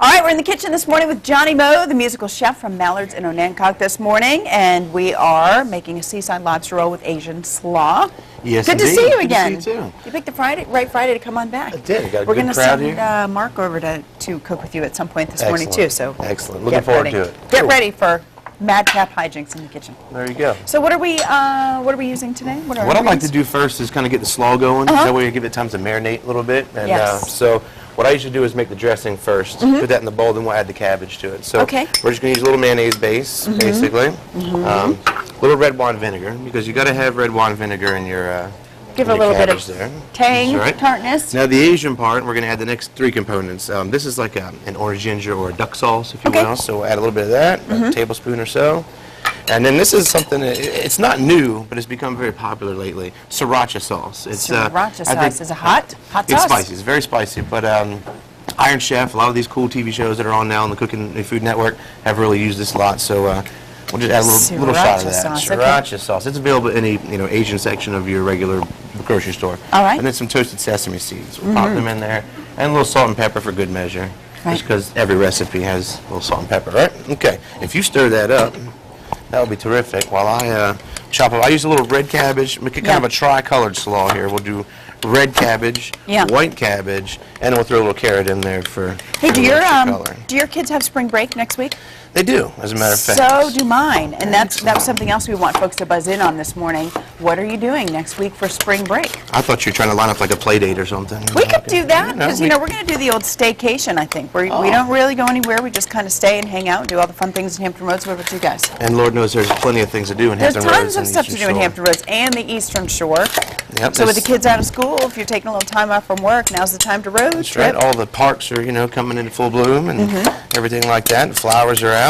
All right, we're in the kitchen this morning with Johnny Moe, the musical chef from Mallard's in Onancock this morning, and we are making a seaside lobster roll with Asian slaw. Yes, good indeed. to see you Good again. to see you too. You picked the right Friday to come on back. I did. Got a we're good gonna crowd send here. Mark over to cook with you at some point this morning too. So excellent. Looking forward to it. Get ready for madcap hijinks in the kitchen. There you go. So what are we using today? What I'd like to do first is kind of get the slaw going. That way you give it time to marinate a little bit. And so what I usually do is make the dressing first, put that in the bowl, then we'll add the cabbage to it. So we're just going to use a little mayonnaise base, basically. A little red wine vinegar, because you got to have red wine vinegar in your give a little bit of tang, tartness. Now the Asian part, we're going to add the next three components. This is like an orange ginger or a duck sauce, if you will. So we'll add a little bit of that, a tablespoon or so. And then this is something, it's not new, but it's become very popular lately. Sriracha sauce. It's Sriracha sauce is a hot sauce. It's spicy. It's very spicy. But Iron Chef, a lot of these cool TV shows that are on now on the Cooking and Food Network have really used this a lot. So we'll just add a little shot of that. Sriracha sauce. It's available in any Asian section of your regular grocery store. All right. And then some toasted sesame seeds. We'll pop them in there, and a little salt and pepper for good measure. Just because every recipe has a little salt and pepper, right? Okay. If you stir that up, that would be terrific. While I chop up, I use a little red cabbage. Make it kind of a tri-colored slaw here. We'll do red cabbage, white cabbage, and we'll throw a little carrot in there for do your kids have spring break next week? They do, as a matter of fact. So do mine, and that's something else we want folks to buzz in on this morning. What are you doing next week for spring break? I thought you were trying to line up like a play date or something. We could do that, because we're going to do the old staycation, I think. We don't really go anywhere. We just kind of stay and hang out and do all the fun things in Hampton Roads. What about you guys? And Lord knows there's plenty of things to do in Hampton Roads. There's tons of stuff to do in Hampton Roads and the Eastern Shore. Yep, so with the kids out of school, if you're taking a little time off from work, now's the time to road trip. That's right. All the parks are, coming into full bloom and everything like that. The flowers are out.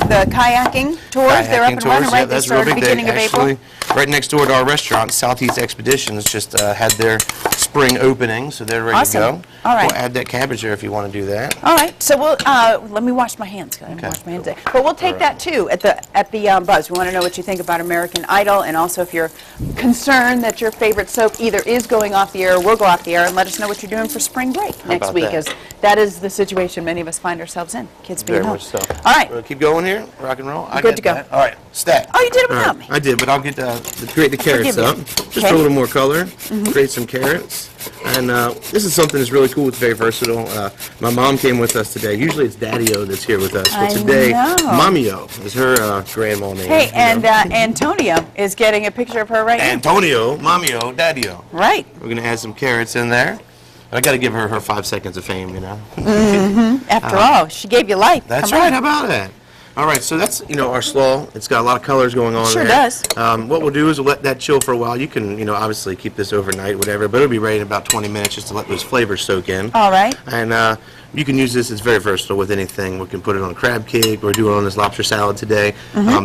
The kayaking tours, they're up and running, right? They started beginning of April. Right next door to our restaurant, Southeast Expeditions just had their spring opening, so they're ready to go. All right. We'll add that cabbage there if you want to do that. All right. So we'll let me wash my hands. But we'll take that too at the buzz. We want to know what you think about American Idol, and also if you're concerned that your favorite soap either is going off the air or will go off the air, and let us know what you're doing for spring break next week, as that is the situation many of us find ourselves in. Kids being home. Very much so. All right. We'll keep going here. Rock and roll. Good to go. All right. Stack. Oh, you did it without me. I did, but I'll get create the carrots up. Just for a little more color. Create some carrots. And this is something that's really cool. It's very versatile. My mom came with us today. Usually it's Daddy-O that's here with us. But today, Mommy-O is her grandma name. Hey, and Antonio is getting a picture of her right now. Antonio, Mommy-O, Daddy-O. Right. We're going to add some carrots in there. I got to give her 5 seconds of fame, After all, she gave you life. That's right. How about that? All right, so that's, our slaw. It's got a lot of colors going on there. Sure does. What we'll do is we'll let that chill for a while. You can, obviously keep this overnight, whatever, but it'll be ready in about 20 minutes just to let those flavors soak in. All right. And you can use this. It's very versatile with anything. We can put it on a crab cake. We're doing it on this lobster salad today.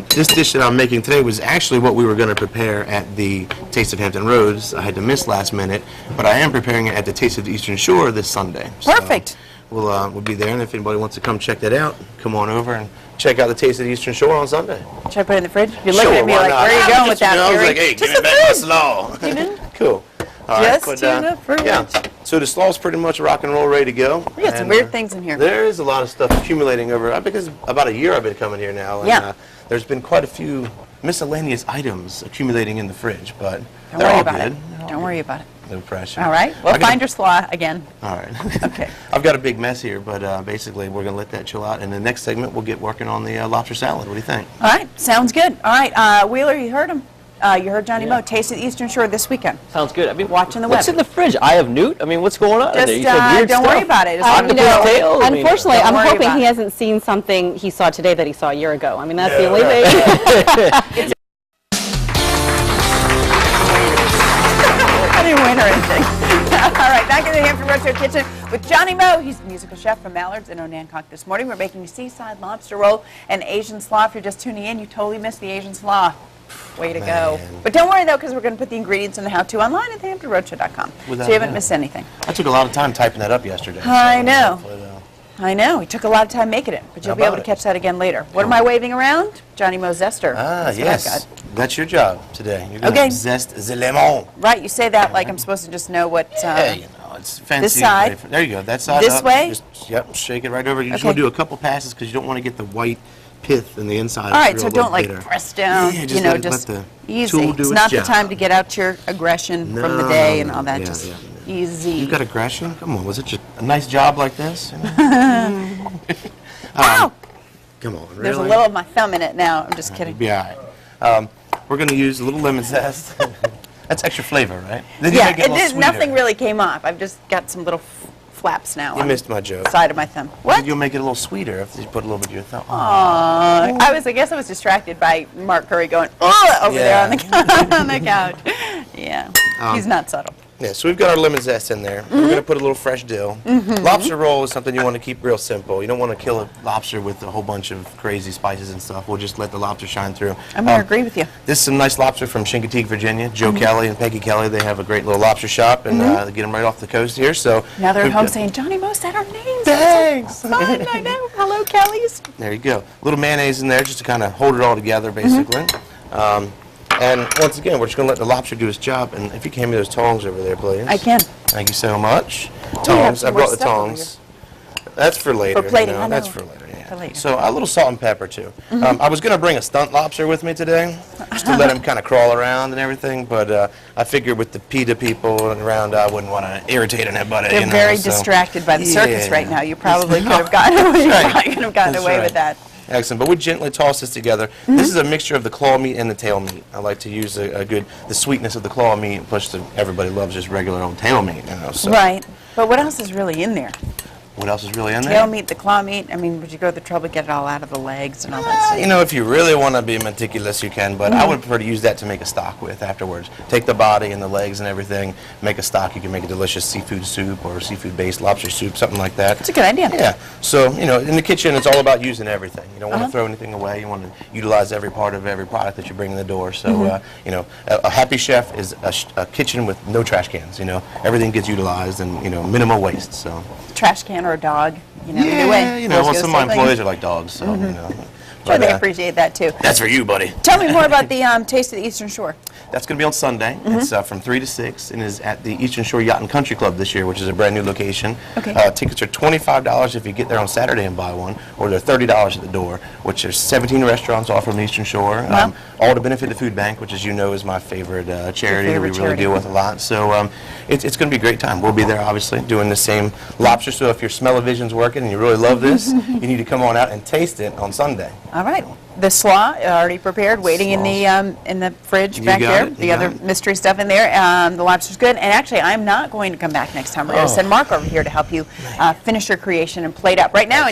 This dish that I'm making today was actually what we were going to prepare at the Taste of Hampton Roads. I had to miss last minute, but I am preparing it at the Taste of the Eastern Shore this Sunday. Perfect. So we'll be there, and if anybody wants to come check that out, come on over and check out the Taste of the Eastern Shore on Sunday. Should I put it in the fridge? You're looking at me like, where are you going with that, I was like, hey, give me back my slaw. Cool. All right, just in the fridge. Yeah. So the slaw's pretty much rock and roll, ready to go. We got some weird things in here. There is a lot of stuff accumulating over, I think it's about a year I've been coming here now. And, there's been quite a few miscellaneous items accumulating in the fridge, but they're all good. Don't worry about it. No pressure. All right. Well, find your slaw again. All right. Okay. I've got a big mess here, but basically we're going to let that chill out. And the next segment, we'll get working on the lobster salad. What do you think? All right. Sounds good. All right. Wheeler, you heard him. You heard Johnny Moe. Taste of the Eastern Shore this weekend. Sounds good. I mean, watching the what's web. in the fridge? Eye of newt? I mean, what's going on Just, there? You said weird don't stuff. worry about it. Unfortunately, I'm hoping he hasn't seen something he saw today that he saw a year ago. I mean, that's the only thing. I didn't win or anything. All right, back in the Hampton Roads Kitchen with Johnny Moe. He's the musical chef from Mallard's in Onancock this morning. We're making a seaside lobster roll and Asian slaw. If you're just tuning in, you totally missed the Asian slaw. Way to go. But don't worry, though, because we're going to put the ingredients in the how-to online at thehamptonroadshow.com. So you haven't missed anything. I took a lot of time typing that up yesterday. I know. I know. It took a lot of time making it, but you'll be able to catch that again later. What am I waving around? Johnny Moe Zester. That's yes. That's your job today. You're going to zest the lemon. Right. You say that like I'm supposed to just know what... Yeah, you know. it's fancy. This side. There you go. That side This up. way? Just, yep, shake it right over. You just Okay. want to do a couple passes because you don't want to get the white pith in the inside. All right, It's so real don't like bitter. press down, Yeah, you know, let just the easy. tool do It's its not the job. time to get out your aggression from the day and all that, Yeah, just yeah. easy. You got aggression? Come on, was it just a nice job like this? Ow! Come on, really? There's a little of my thumb in it now, I'm just kidding. You'll be all right. We're going to use a little lemon zest. That's extra flavor, right? Then you Yeah, make it a little sweeter. nothing really came off. I've just got some little flaps now You on missed my joke. the side of my thumb. What? You'll make it a little sweeter if you put a little bit of your thumb. I guess I was distracted by Mark Curry going, oh, over there on the, on the couch. Yeah, he's not subtle. Yeah, so we've got our lemon zest in there. We're going to put a little fresh dill. Lobster roll is something you want to keep real simple. You don't want to kill a lobster with a whole bunch of crazy spices and stuff. We'll just let the lobster shine through. I'm going to agree with you. This is some nice lobster from Chincoteague, Virginia. Joe Kelly and Peggy Kelly, they have a great little lobster shop, and they get them right off the coast here. So Now they're at we've home got- saying, Johnny Mo said our names. Thanks. Fun, I know. Hello, Kelly's. There you go. A little mayonnaise in there just to kind of hold it all together, basically. And once again, we're just going to let the lobster do its job. And if you can hand me those tongs over there, please. I can. Thank you so much. have Tongs. some I more brought the stuff over tongs. That's for later. For plating, you know, I That's know. for later, yeah. For later. So a little salt and pepper, too. I was going to bring a stunt lobster with me today, just to let him kind of crawl around and everything. But I figured with the PETA people around, I wouldn't want to irritate anybody. They're you know, very so- distracted by the circus Yeah. right now. You probably could have gotten away, That's away right. with that. Excellent, but we gently toss this together. This is a mixture of the claw meat and the tail meat. I like to use the sweetness of the claw meat, plus everybody loves just regular old tail meat, you know. So Right. But what else is really in there? what else is really in there? Tail meat, the claw meat. I mean, would you go to the trouble to get it all out of the legs and all that stuff? You know, if you really want to be meticulous, you can, but I would prefer to use that to make a stock with afterwards. Take the body and the legs and everything, make a stock. You can make a delicious seafood soup or seafood-based lobster soup, something like that. That's a good idea. Yeah. So, you know, in the kitchen, it's all about using everything. You don't want to throw anything away. You want to utilize every part of every product that you bring in the door. So, you know, a happy chef is a kitchen with no trash cans. You know, everything gets utilized and, you know, minimal waste. So. Trash can or a dog, you know, either way. you know, well, Always some of goes my same thing. employees are like dogs, so, you know. Sure, But, they appreciate that too. that's for you, buddy. Tell me more about the Taste of the Eastern Shore. That's going to be on Sunday. It's from 3 to 6 and is at the Eastern Shore Yacht and Country Club this year, which is a brand new location. Okay. Tickets are $25 if you get there on Saturday and buy one, or they're $30 at the door, which there's 17 restaurants all from the Eastern Shore, Wow. all to benefit the food bank, which, as you know, is my favorite charity that we favorite really charity. deal with a lot. So it's going to be a great time. We'll be there, obviously, doing the same lobster. So if your smell-o-vision's working and you really love this, you need to come on out and taste it on Sunday. All right. The slaw already prepared, waiting in the fridge You back got there. it, The you other got it. mystery stuff in there. The lobster's good. And actually, I'm not going to come back next time. We're going to send Mark over here to help you finish your creation and plate up. Right now.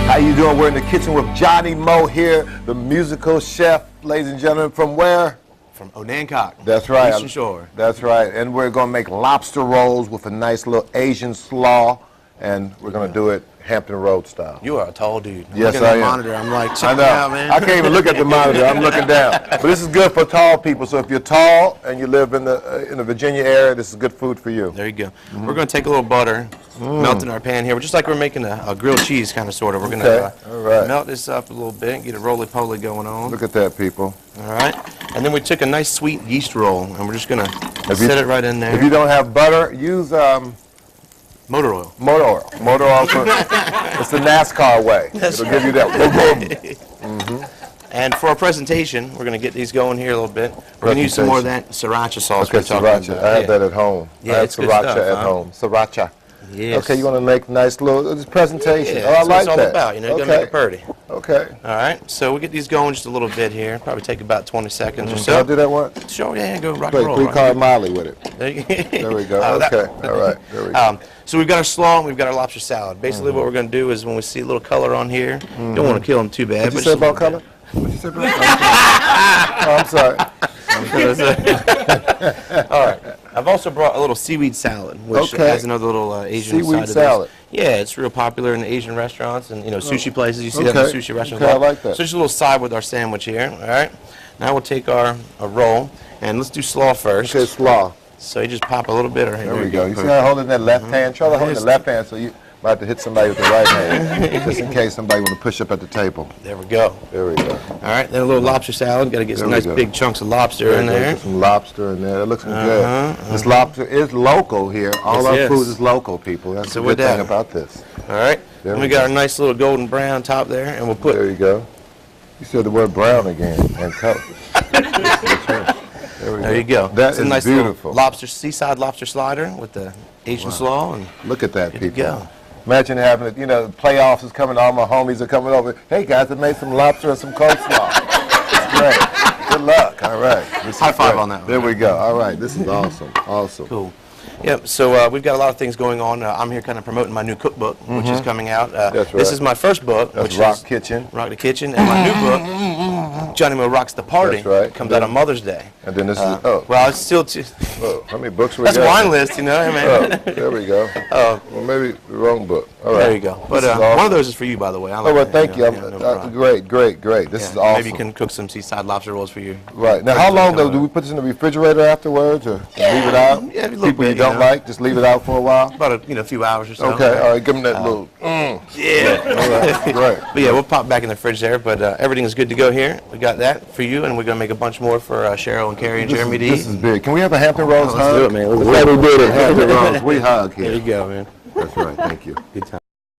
How you doing? We're in the kitchen with Johnny Mo here, the musical chef, ladies and gentlemen, from where? From Onancock. That's right. Eastern Shore. That's right. And we're going to make lobster rolls with a nice little Asian slaw, and we're going to do it Hampton Road style. You are a tall dude. Yes, Look at I the am. monitor. I'm like, I check know. me out, man. I can't even look at the monitor. I'm looking down. But this is good for tall people. So if you're tall and you live in the Virginia area, this is good food for you. There you go. We're going to take a little butter, melt in our pan here. Just like we're making a grilled cheese kind of sort of. We're going to Okay, all right. melt this up a little bit, get a roly-poly going on. Look at that, people. All right. And then we took a nice sweet yeast roll, and we're just going to set it right in there. If you don't have butter, use Motor oil. motor oil. Motor oil, it's the NASCAR way. It'll give you that boom, boom. And for our presentation, we're going to get these going here a little bit. We're going to use some more of that Sriracha sauce Okay, we're talking Sriracha. about. I have that at home. Yeah, I have it's good Sriracha stuff, at huh? home. Sriracha. Yes. Okay, you want to make nice little presentation. Yeah, Oh, I that's what like it's all that. about. You know, you're okay. going to make it pretty. Okay. All right. So we'll get these going just a little bit here. Probably take about 20 seconds or Can I so. do that one? Sure, yeah, go rock Play and roll. 3 rock card and Miley with it. There you There we go. that- Okay. All right. There we go. So we've got our slaw and we've got our lobster salad. Basically what we're going to do is when we see a little color on here, don't want to kill them too bad. What you but say just a about little color? What you say about color? Oh, I'm sorry. All right. I've also brought a little seaweed salad, which Okay. has another little Asian Seaweed side to salad. this. Yeah, it's real popular in Asian restaurants and sushi places. You see that in Okay. the sushi restaurants. Okay, a lot. I like that. So just a little side with our sandwich here. All right. Now we'll take our roll and let's do slaw first. Okay, slaw. So you just pop a little bit. There we go. You see how I hold it in that left hand? Try to hold it in the left hand so you Might have to hit somebody with the right hand, just in case somebody want to push up at the table. There we go. There we go. All right, then a little lobster salad. Got to get some There we nice go. big chunks of lobster in there. Get some lobster in there. That looks good. This lobster is local here. All Yes, our it is. food is local, people. That's So the with good thing that- about this. All right, There and we we got go. our nice little golden brown top there, and we'll put. There you go. You said the word brown again and color. There you go. That It's a is nice beautiful. little lobster, seaside lobster slider with the Asian slaw, and Look at that, good to people. go. Imagine having it, you know, the playoffs is coming, all my homies are coming over. Hey, guys, I made some lobster and some coleslaw. It's great. Good luck. All right. This is High five great. on that one. There we go. All right. This is awesome. Awesome. Cool. Yep, so we've got a lot of things going on. I'm here kind of promoting my new cookbook, which is coming out. That's This right. is my first book, That's which Rock is Kitchen. Rock the Kitchen, and my new book, Johnny Mo Rocks the Party, That's right. comes out on Mother's Day. And then this is, Well, it's still, how many books we that's a got? wine list, you know, I mean. Oh, there we go. Well, maybe the wrong book. All right. There you go. But This is one awesome. of those is for you, by the way. I Oh, like well, that, thank you. know, yeah, no problem. Great. This is Yeah, awesome. Maybe you can cook some seaside lobster rolls for you. Right. Now, how long, though, do we put this in the refrigerator afterwards or leave it out? Yeah, a little People you bit, don't you know. like, just leave it out for a while? About a few hours or so. Okay, all right, give them that little, Yeah. all right, great. But yeah, we'll pop back in the fridge there. But everything is good to go here. We got that for you, and we're gonna make a bunch more for Cheryl and Carrie and Jeremy to eat. This is big. Can we have a Hampton Roads hug? Let's do it, man. Let's we did it. Hampton Roads, we hug There here. you go, man. That's right, thank you. Good time.